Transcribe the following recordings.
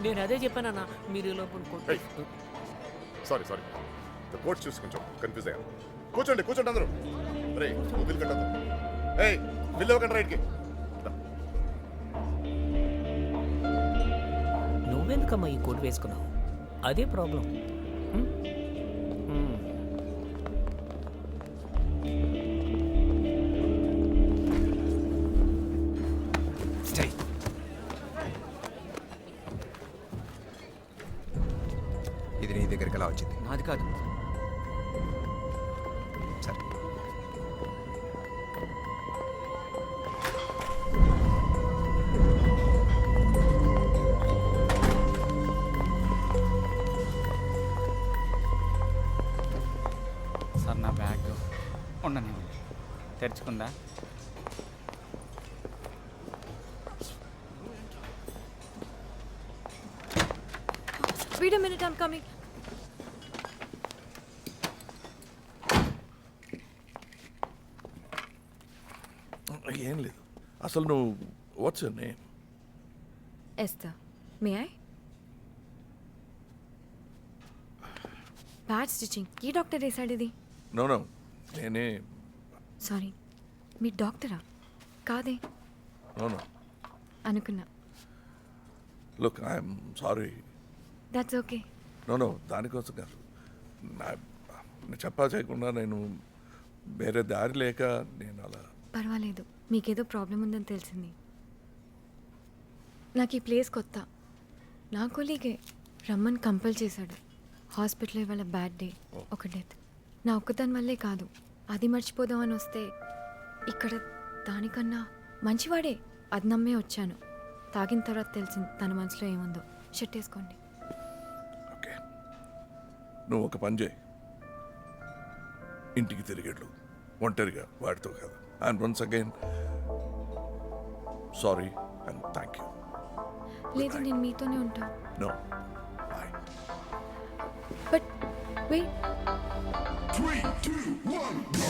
నేను అదే చెప్పానన్నా, మీరు ఈ లోపల కొట్టు. సారీ కోచ్ చూసి కొంచెం కన్ఫ్యూజ్ అయ్యాను. కూర్చోండి అందరూ. రే బిల్ కట్టదు. ఏయ్ బిల్ ఇవ్వకండి రైట్కి. నువ్వెందుకమ్మా ఈ కోట్ వేసుకున్నావు? అదే ప్రాబ్లం. ఇది నీ దగ్గరికి ఎలా వచ్చింది? నాది కాదు. సరే సార్ నా బ్యాగ్ ఉండను, తెరుచుకుందా? Wait a minute, I'm coming. ఏం లేదు అసలు. నువ్వు what's your name? Esther. May I? Bad stitching. A doctor వేసాడు ఇది? నో నేనే. సారీ, మీ డాక్టరా? కాదే. నో అనుకున్నా. Look I'm sorry. That's okay. No దానికోసం కాదు. నేను చెప్పా చేయకుండా నేను వేరే దారి లేక నేను అలా. పర్వాలేదు, మీకేదో ప్రాబ్లం ఉందని తెలిసింది. నాకు ఈ ప్లేస్ కొత్త. నా కొలీగే రమ్మని కంపల్ చేశాడు. హాస్పిటల్లో ఇవాళ బ్యాడ్ డే, ఒక డెత్. నా ఒక్కదాని వల్లే కాదు, అది మర్చిపోదామని వస్తే ఇక్కడ దానికన్నా మంచివాడే, అది నమ్మే వచ్చాను. తాగిన తర్వాత తెలిసింది తన మనసులో ఏముందో. షర్ట్ వేసుకోండి. ఓకే, నువ్వు ఒక పని చేయి. ఇంటికి తిరిగేట్లు ఒంటరిగా, వాడితో కాదు. And once again sorry and thank you. లేదు, నేను మీతోనే ఉంటా. No boy. But wait. 3, 2, 1, go!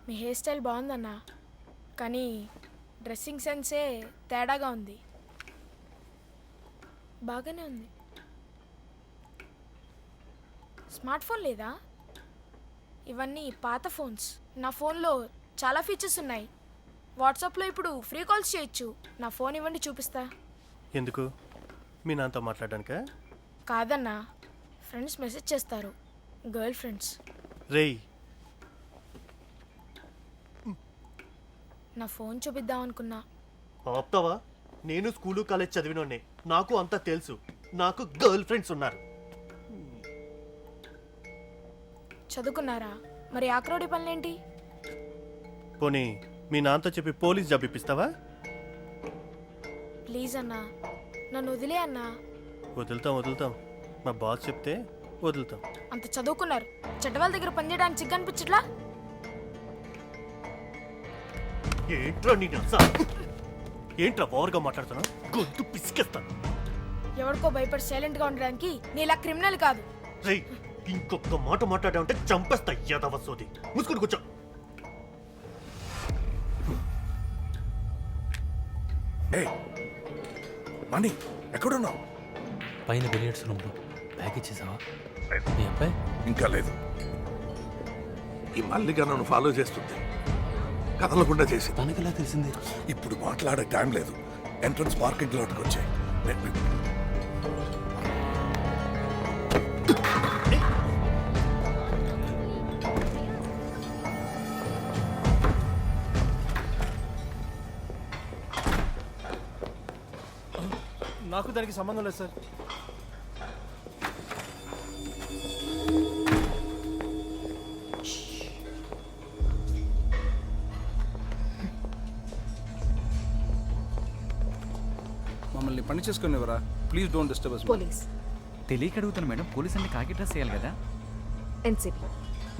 మీ హెయిర్ స్టైల్ బాగుందన్నా, కానీ డ్రెస్సింగ్ సెన్సే తేడాగా ఉంది. బాగానే ఉంది. స్మార్ట్ ఫోన్ లేదా? ఇవన్నీ పాత ఫోన్స్. నా ఫోన్లో చాలా ఫీచర్స్ ఉన్నాయి. వాట్సాప్లో ఇప్పుడు ఫ్రీ కాల్స్ చేయొచ్చు. నా ఫోన్ ఇవ్వండి, చూపిస్తా. ఎందుకు? మీ నాన్నతో మాట్లాడడానికా? కాదన్నా, ఫ్రెండ్స్ మెసేజ్ చేస్తారు, గర్ల్ ఫ్రెండ్స్. రేయ్, నా ఫోన్ చూపిద్దాం అనుకున్నా. ఆప్తావా? నేను స్కూలు కాలేజ్ చదివినోడ్నే, నాకు అంతా తెలుసు. నాకు గర్ల్ ఫ్రెండ్స్ ఉన్నారు. చదువుకున్నారా? మరి ఆక్రోడి పనులేంటి? పోనీ మీ నాన్నతో చెప్పి పోలీస్ జాబ్ ఇప్పిస్తావా? ప్లీజ్ అన్నా, నన్ను వదిలే అన్నా. వదులుతాం. మా బాస్ చెప్తే వదులుతాం. అంత చదువుకున్నారు, చెడ్డవాళ్ళ దగ్గర పనిచేయడానికి సిగ్గు అనిపించట్లా? ఏంట్రా నీ ఏంట్రా ఓవర్గా మాట్లాడుతున్నా? గొంతు పిసికేస్తాను. ఎవరికో భయపడి సైలెంట్గా ఉండడానికి నీలా క్రిమినల్ కాదు. రేయ్, ఇంకొక మాట మాట్లాడామంటే చంపేస్తా. యదవ సోది. ముసుకుని కూర్చో. ఏయ్ మణి, ఎక్కడున్నావు? పైన బిలియర్డ్స్ రూమ్లో. బ్యాగ్ ఇచ్చేసావా? మీ అబ్బాయి ఇంకా లేదు. ఈ మల్లిగా నన్ను ఫాలో చేస్తుంది, కదలకుండా చేసి. తనకి ఎలా తెలిసింది? ఇప్పుడు మాట్లాడే టైం లేదు. ఎంట్రన్స్ పార్కింగ్ లోకి వచ్చాయి. నాకు దానికి సంబంధం లేదు సార్. మమ్మల్ని పని చేసుకునేవరా? Please don't disturb us. Police. తెలియక అడుగుతాను మేడం, పోలీస్ అంటే కాకి డ్రెస్ చేయాలి కదా? ఎన్సిపి.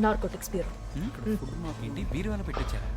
Narcotics bureau. ఫుడ్ మాకు ఏంటి బీరువాల పెట్టొచ్చారా?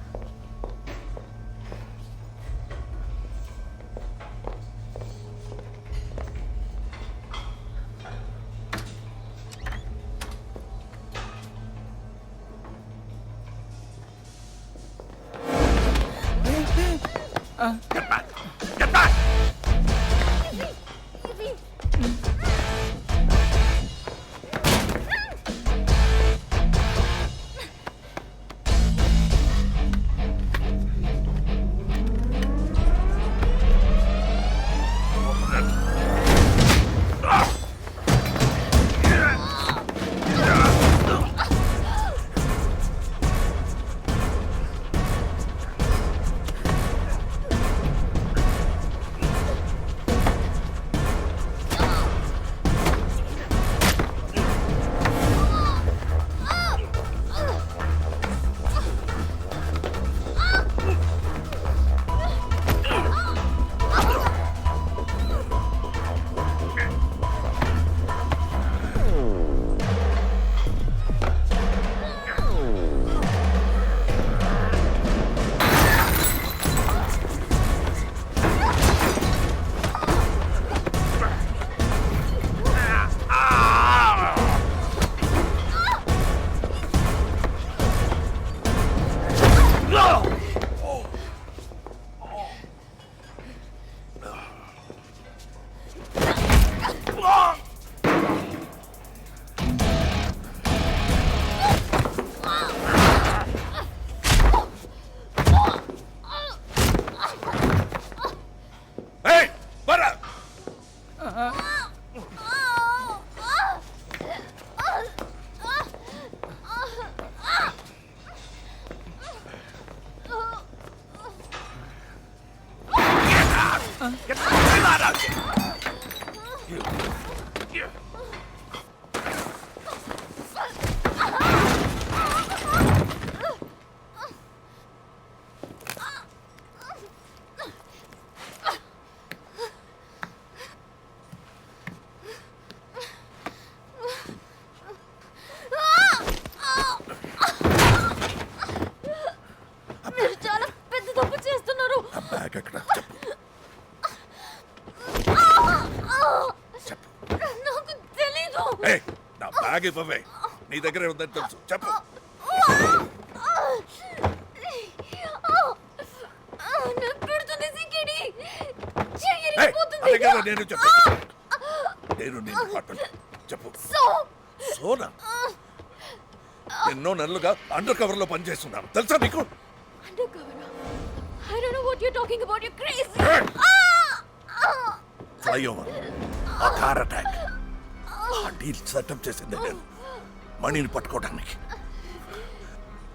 బ్యాగ్ ఇవ్వవే, నీ దగ్గరే ఉందని తెలుసు. చెప్పు. నేను చెప్పు, నేను నిన్ను పట్టను. చెప్పు. సోనా, ఎన్నో నెలలుగా అండర్ కవర్ లో పనిచేస్తున్నాను, తెలుసా నీకు? ఫ్లైఓవర్, ఆ కార్ అటాక్, ఆ డీల్ సెటప్ చేసింది నేను మణిని పట్టుకోవడానికి.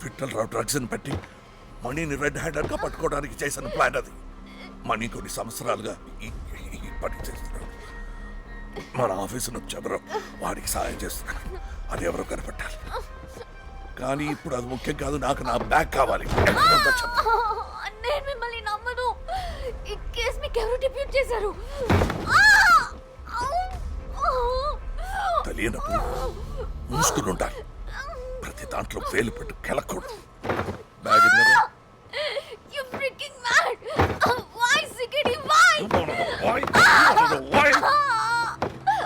విఠల్ రావు డ్రగ్స్ ని పెట్టి మణిని రెడ్ హ్యాండెడ్ గా పట్టుకోవడానికి చేసిన ప్లాన్ అది. మణి కొన్ని సంవత్సరాలుగా ఈ పని చేస్తున్నాడు. మన ఆఫీసు నుంచి ఎవరో వాడికి సాయం చేస్తున్నాడు. అది ఎవరో కనిపెట్టాలి. కానీ ఇప్పుడు అది ముఖ్యం కాదు, నాకు నా బ్యాగ్ కావాలి. నేను మిమ్మల్ని నమ్మను. ఈ కేసు మీకు ఎవరు డిప్యూట్ చేశారు? తెలియనప్పుడు మూసుకుని ఉండాలి. ప్రతి దాంట్లో వేలు పెట్టు కెలకూడదు. Bag You freaking mad! Why, Sikidi? Why?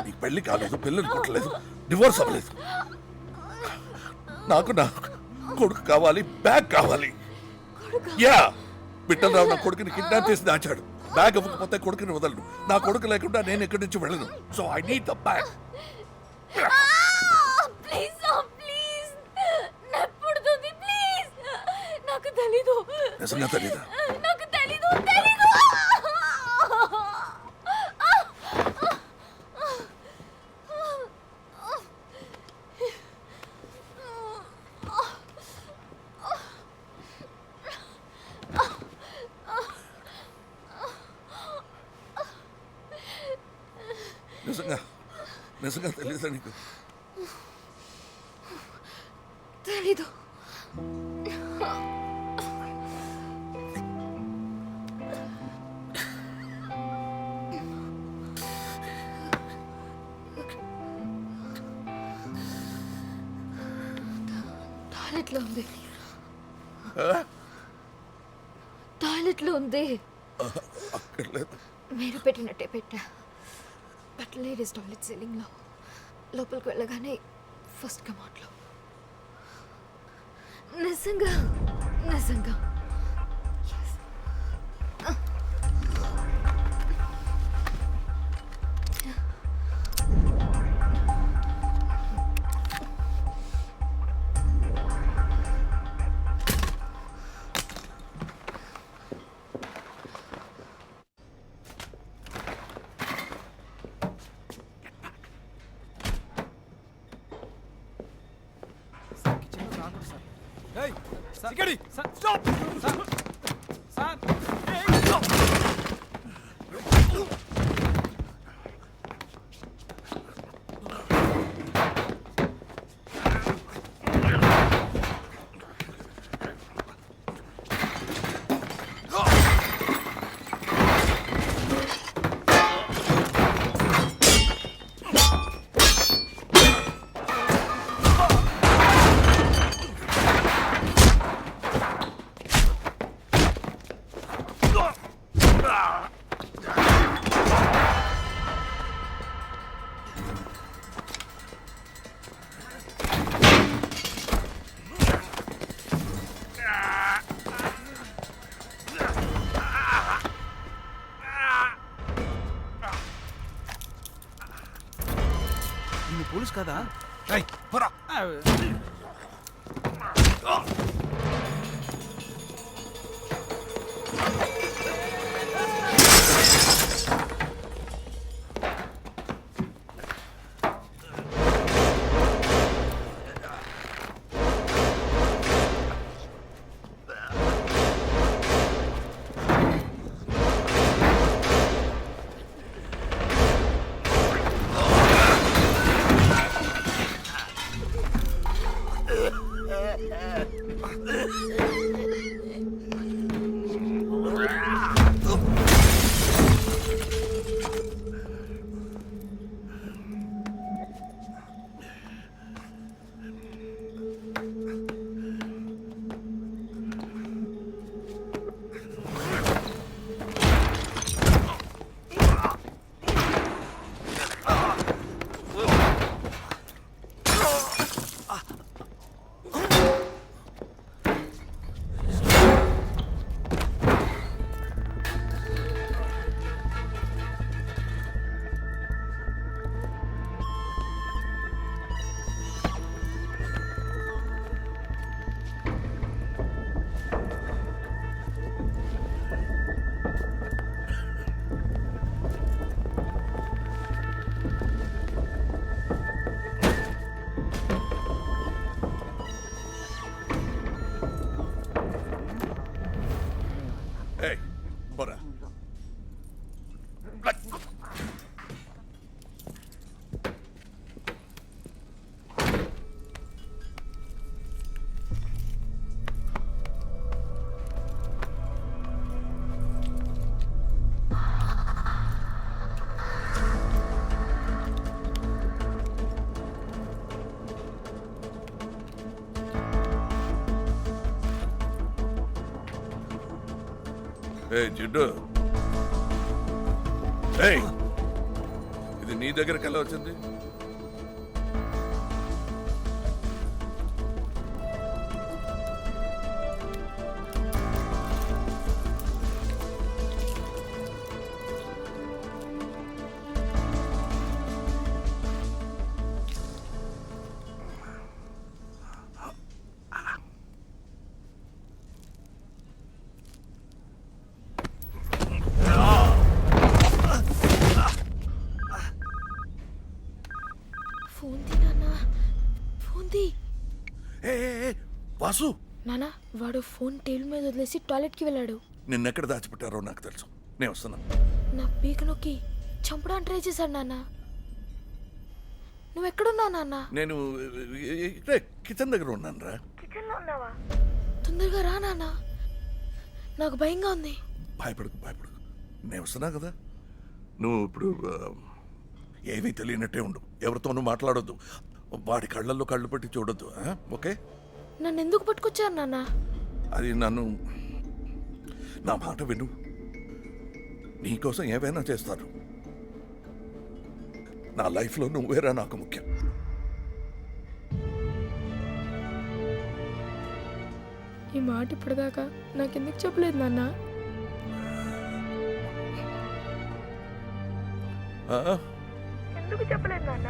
నీకు పెళ్లి కాలేదు, పిల్లలు పుట్టలేదు, డివోర్స్ అవ్వలేదు. నాకు నా కొడుకు కావాలి, బ్యాగ్ కావాలి. యా, విఠల్ రావు నా కొడుకుని కిడ్నాప్ చేసి దాచాడు. బ్యాగ్ ఇవ్వకపోతే కొడుకుని వదలను. నా కొడుకు లేకుండా నేను ఇక్కడి నుంచి వెళ్ళను. So I need the bag. Please please నెప్పుడుతుంది ప్లీజ్. నాకు తెలీదు. నిజంగా తెలీదా? నాకు తెలీదు. నిజంగా తెలీదా నీకు? తెలీదు. టాయిలెట్లో ఉంది టాయిలెట్లో ఉంది అక్కర్లేదు. మీరు పెట్టినట్టే పెట్టా బట్ లేడీస్ టాయిలెట్ సీలింగ్లో లోపలికి వెళ్ళగానే ఫస్ట్ కమాట్లో నిజంగా నిజంగా పోలీస్ కదా? జిడ్డు, ఇది నీ దగ్గరికి ఎలా వచ్చింది? వాసు, నానా వాడు ఫోన్ టేబుల్ మీద వదిలేసి టాయిలెట్కి వెళ్ళాడు. నిన్నెక్కడ దాచిపెట్టారో నాకు తెలుసు. నేను వస్తున్నా. నా పీక నొక్కి చంపడానికి ట్రై చేశాడు నాన్న. నువ్వెక్కడున్నావు నాన్న? నేను ఇక్కడే కిచెన్ దగ్గర ఉన్నాను రా. కిచెన్లో ఉన్నావా? తొందరగా రా నాన్న, నాకు భయంగా ఉంది. భయపడకు. నేను వస్తున్నా కదా. నువ్వు ఇప్పుడు ఏమీ తెలియనట్టే ఉండు. ఎవరితోనూ మాట్లాడొద్దు. వాడి కళ్ళల్లో కళ్ళు పెట్టి చూడొద్దు. ఓకే? నన్ను ఎందుకు పట్టుకొచ్చారు నాన్న? అది నన్ను నా మాట విను, నీకోసం ఏవైనా చేస్తాను. నా లైఫ్లో నువ్వేరా నాకు ముఖ్యం. ఈ మాట ఇప్పటిదాకా నాకెందుకు చెప్పలేదు నాన్న? ఎందుకు చెప్పలేదు నాన్న?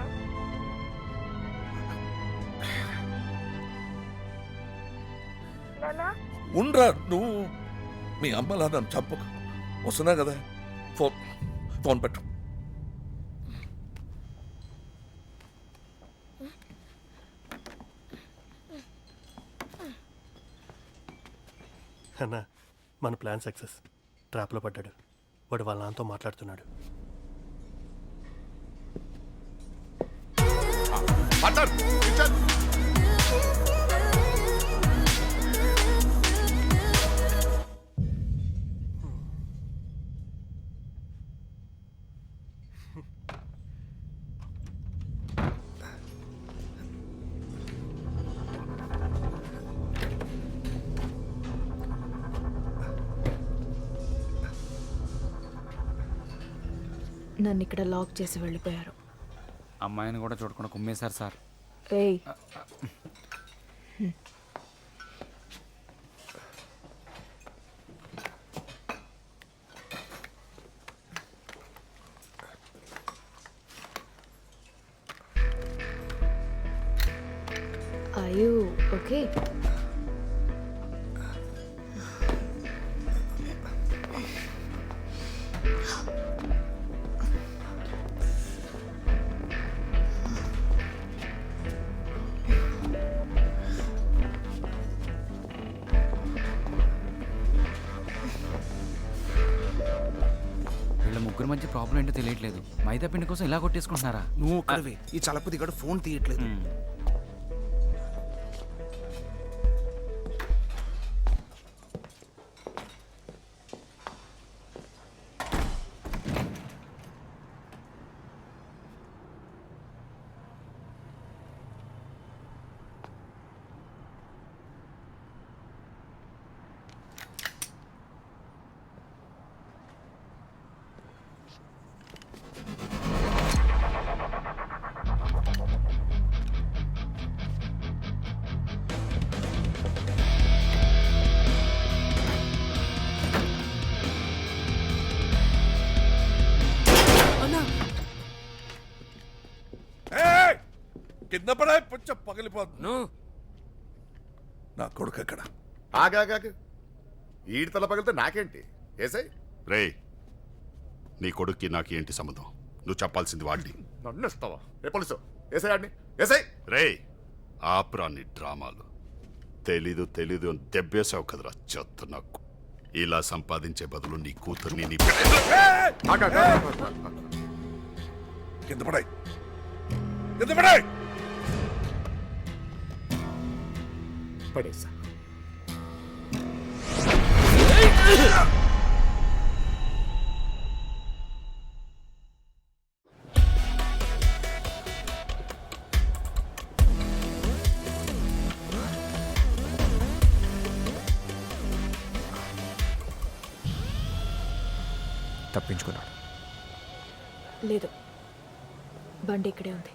ఉండ్రా, నువ్వు మీ అమ్మలా నన్ను చంపకు. వస్తున్నా కదా, ఫోన్ పెట్టు. అన్నా, మన ప్లాన్ సక్సెస్. ట్రాప్లో పడ్డాడు. వాడు వాళ్ళ నాన్నతో మాట్లాడుతున్నాడు. మాట్లాడు, కిచెన్. నన్ను ఇక్కడ లాక్ చేసి వెళ్ళిపోయారు. అమ్మాయిని కూడా చూడకుండా కుమ్మేశారు సార్. ఏయ్, are you okay? వీళ్ళ ముగ్గురు మధ్య ప్రాబ్లం ఏంటో తెలియట్లేదు. మైదా పిండి కోసం ఇలా కొట్టేసుకుంటున్నారా? నువ్వు ఒక్కడివి. ఈ చలపతి గడు ఫోన్ తీయట్లేదు. కింద పడే పుచ్చ పగిలిపోతుంది. నా కొడుకు ఎక్కడ? ఆగాగాక, ఈడి తల పగిలితే నాకేంటి? ఏసై రే, నీ కొడుక్కి నాకు ఏంటి సంబంధం? నువ్వు చెప్పాల్సింది వాడిని. నన్ను ఇస్తావా? ఏ పోలీసు ఏసై ఆడిని? ఏసై రే, ఆపురా నీ డ్రామాలు. తెలీదు తెలీదు అని దెబ్బేసావు కదరా చెత్త నాకు. ఇలా సంపాదించే బదులు నీ కూతుర్ని నీ కింద పడాయి, కింద పడాయి. పడేసా. తప్పించుకున్నాడు. లేదు, బండి ఇక్కడే ఉంది.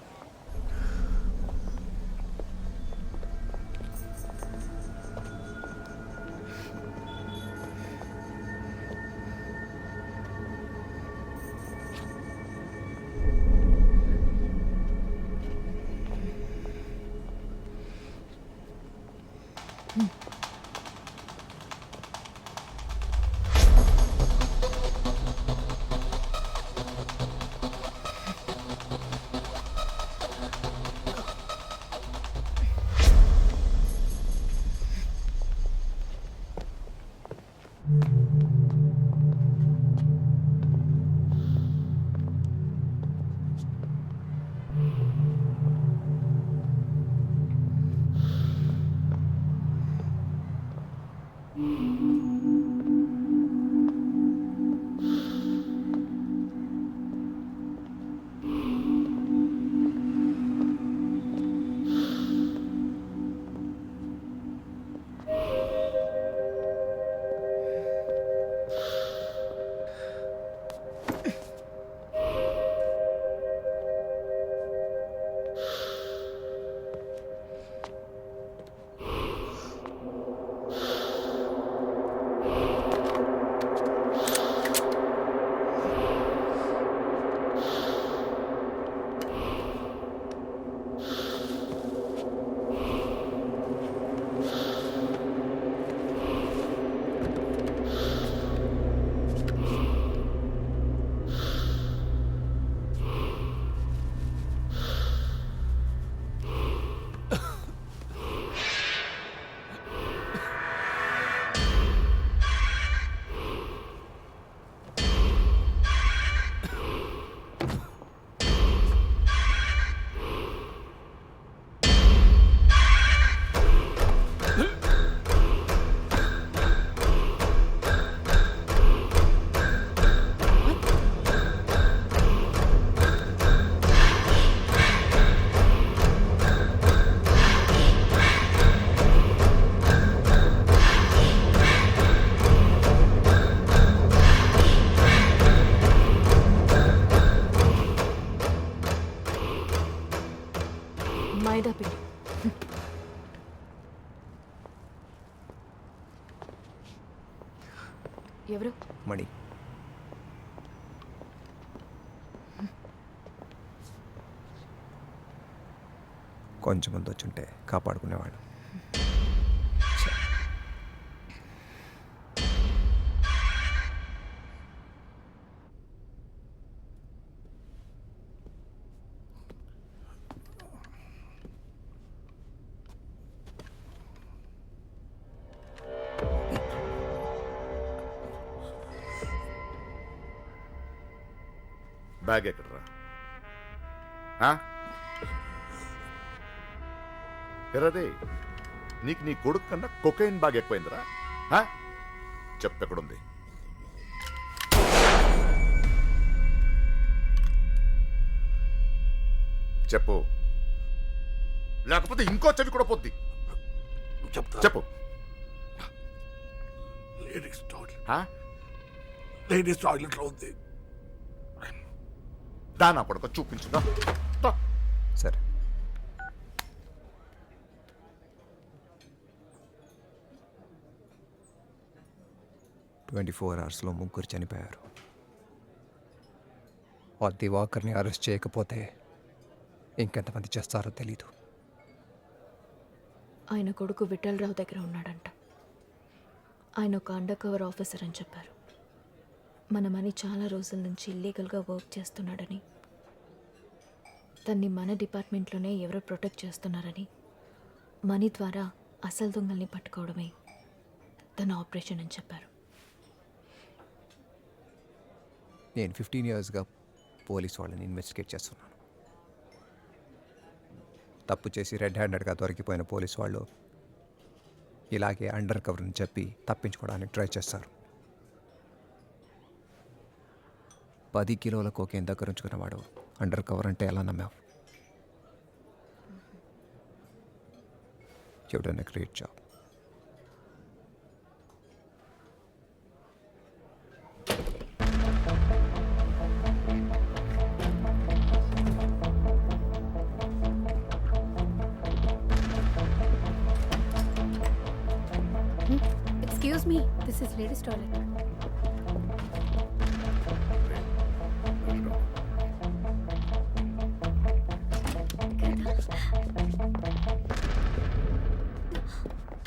మైదా పిండి. ఎవరు? మణి కొంచెం ముందు వచ్చుంటే కాపాడుకునేవాడు. బ్యాగ్ ఎక్కడరా? ఎరదే, నీకు నీ కొడుకు కన్నా కొకైన్ బ్యాగ్ ఎక్కువైందిరా. చెప్పెక్కడుంది? చెప్పు, లేకపోతే ఇంకో చెవి కూడా పోద్ది. చెప్తా. చెప్పు. లేడీస్ టాయిలెట్లో ఉంది. దాని అప్పటికో చూపించుదా. సరే, అవర్స్లో ముగ్గురు చనిపోయారు. ఆ దివాకర్ని అరెస్ట్ చేయకపోతే ఇంకెంతమంది చేస్తారో తెలీదు. ఆయన కొడుకు విఠలరావు దగ్గర ఉన్నాడంట. ఆయన ఒక అండర్ కవర్ ఆఫీసర్ అని చెప్పారు. మన మనీ చాలా రోజుల నుంచి ఇల్లీగల్గా వర్క్ చేస్తున్నాడని, తన్ని మన డిపార్ట్మెంట్లోనే ఎవరో ప్రొటెక్ట్ చేస్తున్నారని, మనీ ద్వారా అసలు దొంగల్ని పట్టుకోవడమే తన ఆపరేషన్ అని చెప్పారు. నేను 15 yearsగా పోలీస్ వాళ్ళని ఇన్వెస్టిగేట్ చేస్తున్నాను. తప్పు చేసి రెడ్ హ్యాండెడ్గా దొరికిపోయిన పోలీస్ వాళ్ళు ఇలాగే అండర్ కవర్ అని చెప్పి తప్పించుకోవడానికి ట్రై చేస్తారు. 10 కిలోల కోకేన్ దగ్గర ఉంచుకున్నవాడు అండర్ కవర్ అంటే ఎలా నమ్మావు? You done a great job. Excuse me, this is ladies' toilet.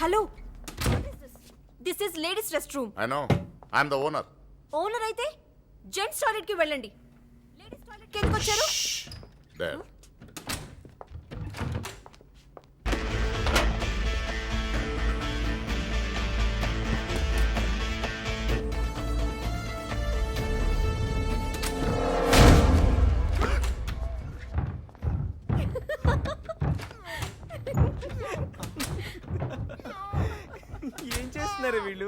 Hello, this is ladies rest room. I know, I am the owner. Owner అయితే జెంట్స్ టాయిలెట్ కి వెళ్ళండి. లేడీస్ టాయిలెట్ కి ఎందుకు వచ్చారు? There. ఏం చేస్తున్నారు వీళ్ళు?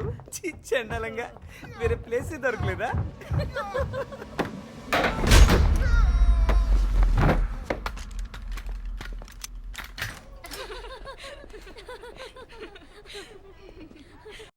చండాలంగా వేరే ప్లేస్ దొరకలేదా?